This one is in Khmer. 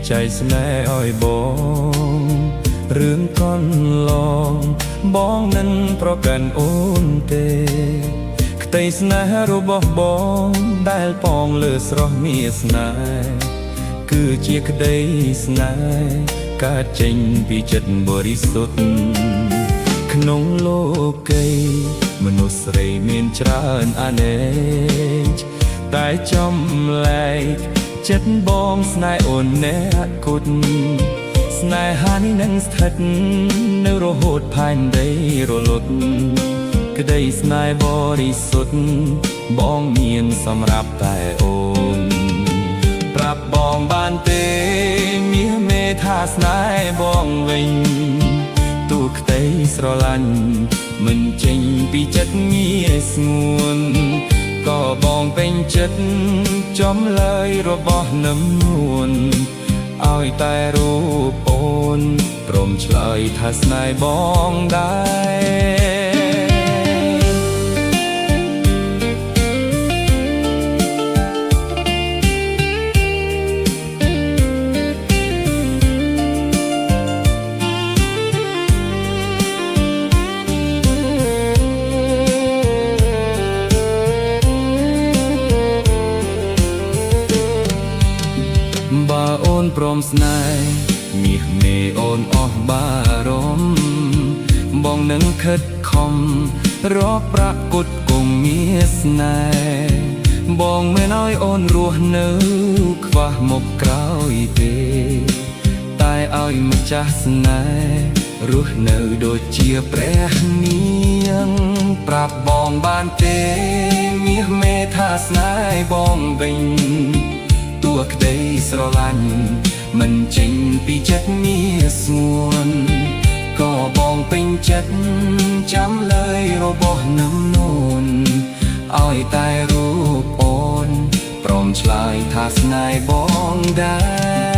ใจស្នេហ៍ឲ្យបងរឿងកន់ឡងបងនឹងប្រកាន់អូនទេក្តីស្នេហ៍របស់បងដែលពងលើស្រស់មានស្នេហ៍គឺជាក្តីស្នេហ៍កើតចេញពីចិត្តបរិសុទ្ធក្នុងលោកីមនុស្សស្រីមានច្រើនអនេកតែចំលែកចិត្តបងស្នេហ៍អូនអ្នកគុតស្នេហានេះនឹងស្ថិតនៅរហូតផែនដីរលត់ក្តីស្នេហ៍បរិសុទ្ធបងមានសម្រាប់តែអូនប្រាប់បងបានទេមាសមេថាស្នេហ៍បងវិញទូក្តីស្រឡាញ់មិនចេញពីចិត្តងាយស្ងួនក៏បងពេញចិត្តចំលើយរបស់នឹមនួនឲ្យតែរូបអូនព្រមឆ្លើយថាស្នេហ៍បងដែរបើអូនព្រមស្នេហ៍មាសមេអូនអស់បារម្ភបងនឹងខិតខំរកប្រាក់គុតគង់មានស្នេហ៍បងមិនឲ្យអូនរស់នៅខ្វះមុខក្រោយទេតែឲ្យម្ចាស់ស្នេហ៍រស់នៅដូចជាព្រះនាងប្រាប់បងបានទេមាសមេថាស្នេហ៍បងវិញតួក្តីស្រឡាញ់មិនចេញពីចិត្តមានស្ងួនក៏បងពេញចិត្តចាំលើយរបស់នឹមនួនឲ្យតែរូបអូនព្រមឆ្លើយថាស្នេហ៍បងដែរ